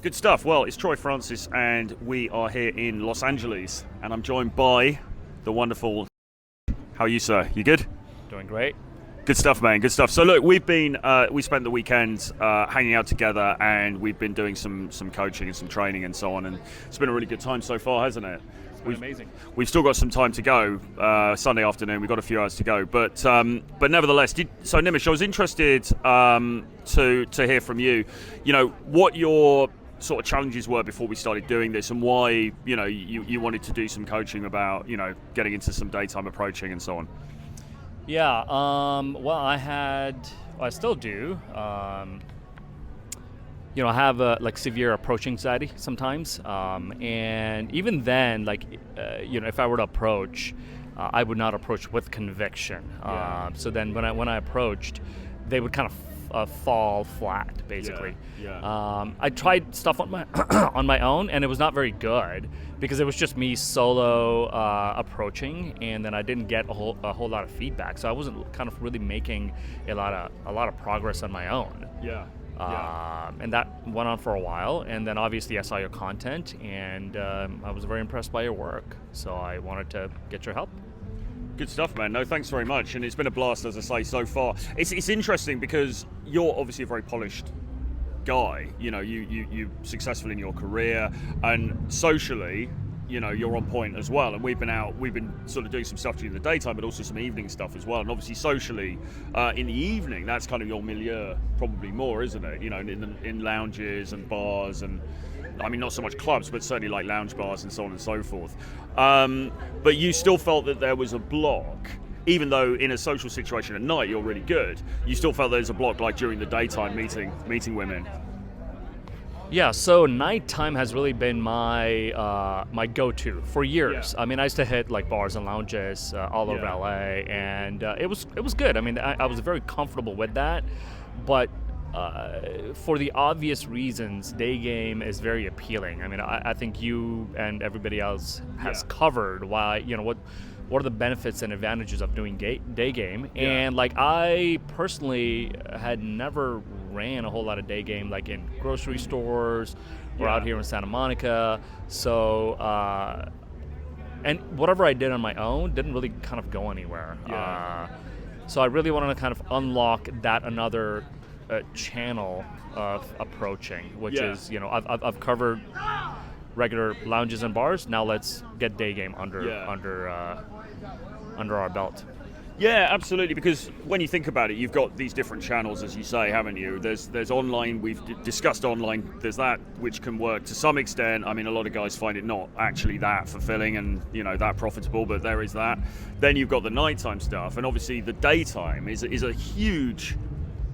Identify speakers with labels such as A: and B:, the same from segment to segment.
A: Good stuff. Well, it's Troy Francis, and we are here in Los Angeles, and I'm joined by the wonderful. How are you, sir? You good?
B: Doing great.
A: Good stuff, man. Good stuff. So, look, we spent the weekend hanging out together, and we've been doing some coaching and some training and so on, and it's been a really good time so far, hasn't it?
B: It's been amazing.
A: We've still got some time to go. Sunday afternoon, we've got a few hours to go, but nevertheless, so Nimish, I was interested to hear from you. You know, what your sort of challenges were before we started doing this, and why you wanted to do some coaching about getting into some daytime approaching and so on.
B: Yeah. Well, I still do. I have severe approach anxiety sometimes, and even then, if I were to approach, I would not approach with conviction. So then, when I approached, they would kind of fall flat, basically. I tried stuff on my on my own, and it was not very good because it was just me solo approaching, and then I didn't get a whole lot of feedback. So I wasn't kind of really making a lot of progress on my own. And that went on for a while, and then obviously I saw your content, and I was very impressed by your work. So I wanted to get your help.
A: Good stuff, man. No, thanks very much, and it's been a blast, as I say, so far. It's interesting because you're obviously a very polished guy. You successful in your career, and socially, you're on point as well. And we've been sort of doing some stuff during the daytime, but also some evening stuff as well. And obviously, socially, in the evening, that's kind of your milieu, probably more, isn't it? In lounges and bars and. I mean, not so much clubs, but certainly like lounge bars and so on and so forth. But you still felt that there was a block, even though in a social situation at night you're really good. You still felt there's a block, like during the daytime meeting women.
B: Yeah, so nighttime has really been my my go-to for years.
A: Yeah.
B: I mean, I used to hit like bars and lounges all over LA, and it was good. I mean, I was very comfortable with that, but. For the obvious reasons, day game is very appealing. I mean, I think you and everybody else has covered why, what are the benefits and advantages of doing day game.
A: Yeah.
B: And I personally had never ran a whole lot of day game, like in grocery stores or out here in Santa Monica. So, and whatever I did on my own didn't really kind of go anywhere.
A: Yeah.
B: So I really wanted to kind of unlock that another channel of approaching, which is, I've covered regular lounges and bars. Now let's get day game under our belt.
A: Yeah, absolutely. Because when you think about it, you've got these different channels, as you say, haven't you? There's online. We've discussed online. There's that which can work to some extent. I mean, a lot of guys find it not actually that fulfilling and that profitable, but there is that. Then you've got the nighttime stuff, and obviously the daytime is a huge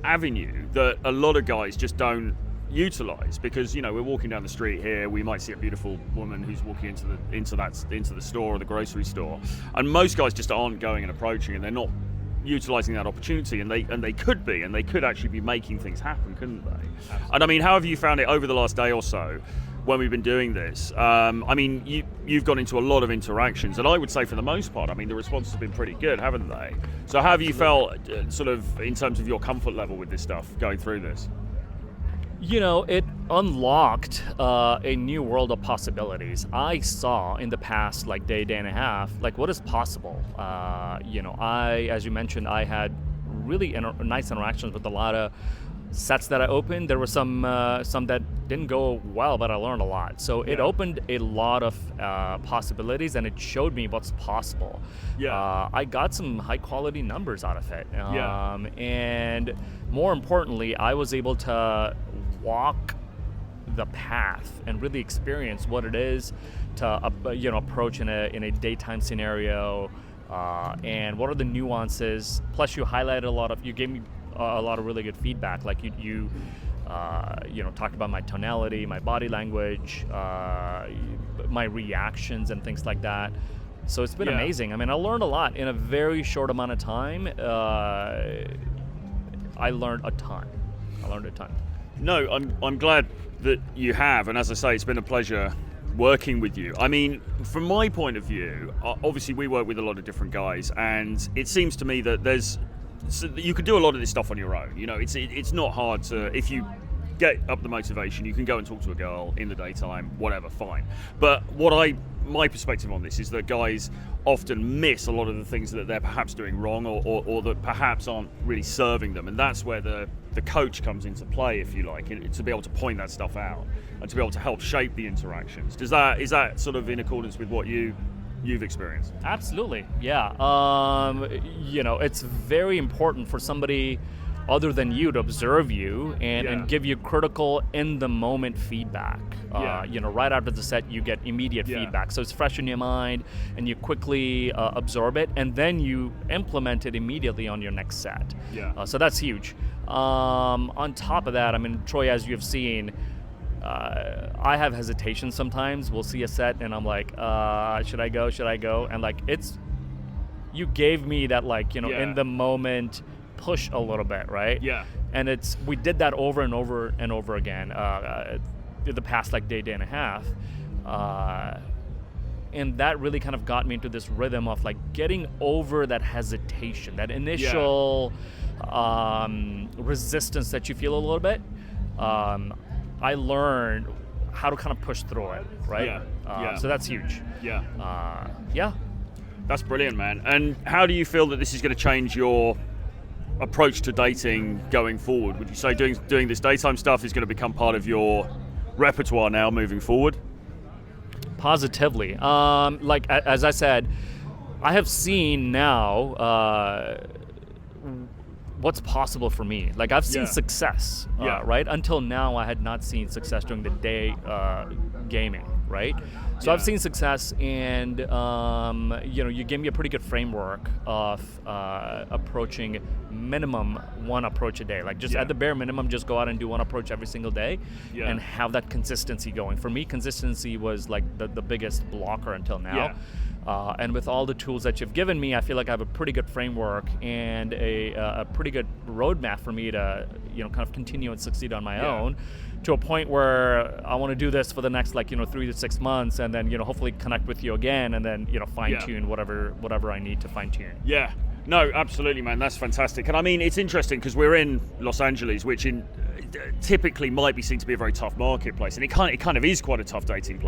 A: avenue that a lot of guys just don't utilize, because we're walking down the street here, we might see a beautiful woman who's walking into the store or the grocery store, and most guys just aren't going and approaching, and they're not utilizing that opportunity, and they could actually be making things happen, couldn't they?
B: Absolutely.
A: And I mean, how have you found it over the last day or so when we've been doing this? I mean, you've gone into a lot of interactions, and I would say for the most part, I mean, the responses have been pretty good, haven't they? So how have you felt sort of in terms of your comfort level with this stuff going through this?
B: It unlocked a new world of possibilities. I saw in the past day and a half, what is possible. As you mentioned, I had really nice interactions with a lot of sets that I opened. There were some that didn't go well, but I learned a lot. So it opened a lot of possibilities, and it showed me what's possible. I got some high quality numbers out of it. And more importantly, I was able to walk the path and really experience what it is to approach in a daytime scenario, and what are the nuances. Plus, you highlighted you gave me a lot of really good feedback. Like you talked about my tonality, my body language, my reactions, and things like that. So it's been amazing. I mean, I learned a lot in a very short amount of time. I learned a ton.
A: No, I'm glad that you have, and as I say, it's been a pleasure working with you. I mean, from my point of view, obviously we work with a lot of different guys, and it seems to me that you could do a lot of this stuff on your own. It's not hard to, if you get up the motivation. You can go and talk to a girl in the daytime, whatever, fine. But my perspective on this is that guys often miss a lot of the things that they're perhaps doing wrong, or that perhaps aren't really serving them, and that's where the coach comes into play, if you like, to be able to point that stuff out and to be able to help shape the interactions. Is that sort of in accordance with what you've experienced?
B: Absolutely, yeah. It's very important for somebody other than you to observe you and give you critical in the moment feedback. Right after the set you get immediate feedback, so it's fresh in your mind and you quickly absorb it, and then you implement it immediately on your next set. So that's huge. On top of that, I mean, Troy, as you have seen, I have hesitation sometimes. We'll see a set and I'm like, should I go? And like, you gave me that, like, in the moment push a little bit, right? And we did that over and over and over again the past like day and a half, and that really kind of got me into this rhythm of like getting over that hesitation, that initial resistance that you feel a little bit. I learned how to kind of push through it, right? So that's huge.
A: That's brilliant, man. And how do you feel that this is going to change your approach to dating going forward? Would you say doing this daytime stuff is going to become part of your repertoire now moving forward?
B: Positively. Like as I said, I have seen now what's possible for me. Like I've seen success, right? Until now, I had not seen success during the day gaming, right? So I've seen success, and you gave me a pretty good framework of approaching minimum one approach a day. Like just at the bare minimum, just go out and do one approach every single day, and have that consistency going. For me, consistency was like the biggest blocker until now. And with all the tools that you've given me, I feel like I have a pretty good framework and a pretty good roadmap for me to kind of continue and succeed on my own, to a point where I want to do this for the next 3 to 6 months, and then hopefully connect with you again, and then fine tune whatever I need to fine tune.
A: No, absolutely, man. That's fantastic. And I mean, it's interesting because we're in Los Angeles, which typically might be seen to be a very tough marketplace, and it kind of is quite a tough dating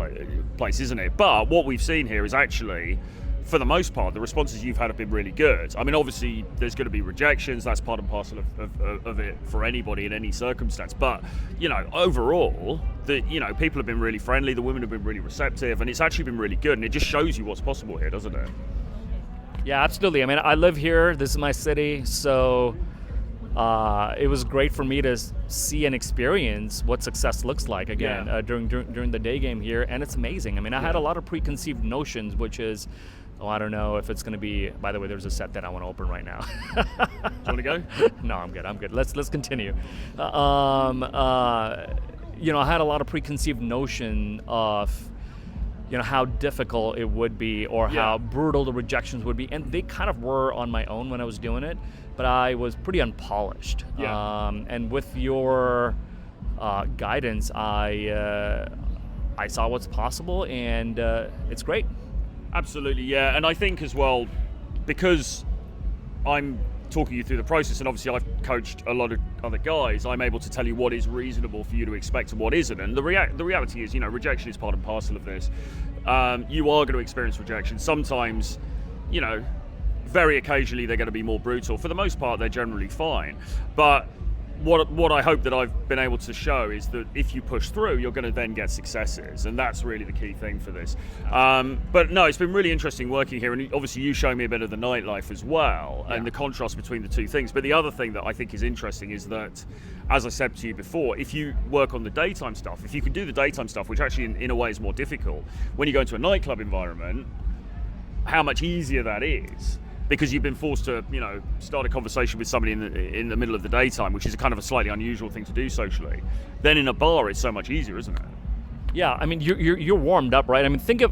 A: place, isn't it? But what we've seen here is actually, for the most part, the responses you've had have been really good. I mean, obviously, there's going to be rejections. That's part and parcel of it for anybody in any circumstance. But, overall, people have been really friendly. The women have been really receptive, and it's actually been really good. And it just shows you what's possible here, doesn't it?
B: Yeah, absolutely. I mean, I live here. This is my city. So it was great for me to see and experience what success looks like again during the day game here. And it's amazing. I mean, I had a lot of preconceived notions, which is, I don't know if it's going to be. By the way, there's a set that I want to open right now.
A: Do you want to go?
B: No, I'm good. Let's continue. I had a lot of preconceived notion of how difficult it would be, or how brutal the rejections would be, and they kind of were on my own when I was doing it, but I was pretty unpolished. And with your guidance, I saw what's possible, and it's great. Absolutely,
A: and I think as well, because I'm talking you through the process, and obviously I've coached a lot of other guys, I'm able to tell you what is reasonable for you to expect and what isn't. And the reality is, rejection is part and parcel of this. You are going to experience rejection. Sometimes, very occasionally they're going to be more brutal. For the most part, they're generally fine. But what I hope that I've been able to show is that if you push through, you're going to then get successes, and that's really the key thing for this. But no, it's been really interesting working here, and obviously you show me a bit of the nightlife as well, and the contrast between the two things. But the other thing that I think is interesting is that, as I said to you before, if you work on the daytime stuff, if you can do the daytime stuff, which actually in a way is more difficult, when you go into a nightclub environment, how much easier that is. Because you've been forced to, start a conversation with somebody in the middle of the daytime, which is a kind of a slightly unusual thing to do socially. Then in a bar, it's so much easier, isn't it?
B: Yeah, I mean, you're warmed up, right? I mean, think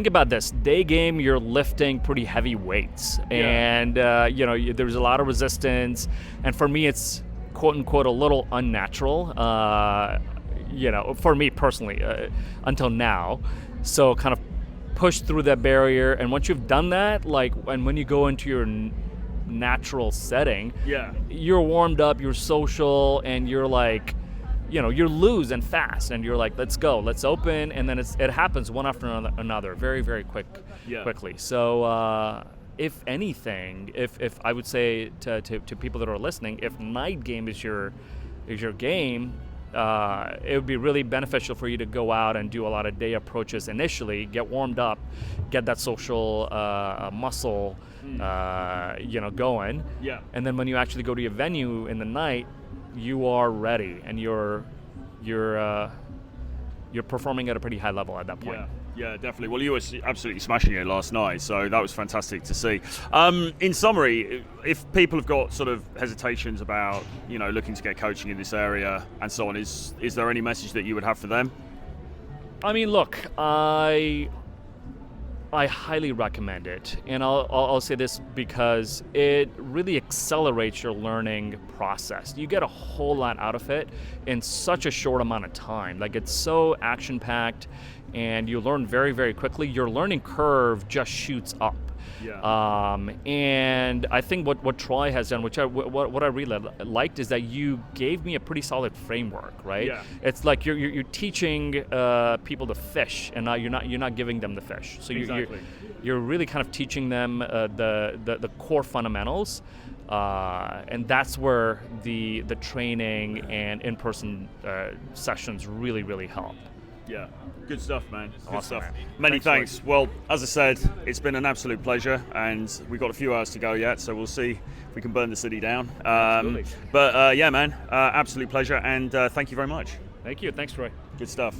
B: about this. Day game, you're lifting pretty heavy weights, and there's a lot of resistance. And for me, it's quote unquote a little unnatural. For me personally, until now. So kind of push through that barrier, and once you've done that, and when you go into your natural setting, you're warmed up, you're social, and you're you lose and fast, and you're like, let's go, let's open, and then it happens one after another, very, very quickly. So if anything, if I would say to people that are listening, if night game is your game, it would be really beneficial for you to go out and do a lot of day approaches initially, get warmed up, get that social muscle going.
A: Yeah.
B: And then when you actually go to your venue in the night, you are ready, and you're performing at a pretty high level at that point.
A: Yeah, definitely. Well, you were absolutely smashing it last night, so that was fantastic to see. In summary, if people have got sort of hesitations about, looking to get coaching in this area and so on, is there any message that you would have for them?
B: I mean, look, I highly recommend it, and I'll say this because it really accelerates your learning process. You get a whole lot out of it in such a short amount of time. Like, it's so action-packed, and you learn very, very quickly. Your learning curve just shoots up.
A: Yeah.
B: And I think what Troy has done, what I really liked, is that you gave me a pretty solid framework, right?
A: Yeah.
B: It's like you're teaching people to fish, and you're not giving them the fish. So
A: Exactly.
B: you're really kind of teaching them the core fundamentals, and that's where the training and in-person sessions really, really help.
A: Yeah, good stuff, man. Good
B: Awesome,
A: stuff.
B: man.
A: Many thanks. Well, as I said, it's been an absolute pleasure, and we've got a few hours to go yet, so we'll see if we can burn the city down.
B: Absolutely.
A: But yeah, man, absolute pleasure, and thank you very much.
B: Thank you. Thanks, Troy.
A: Good stuff.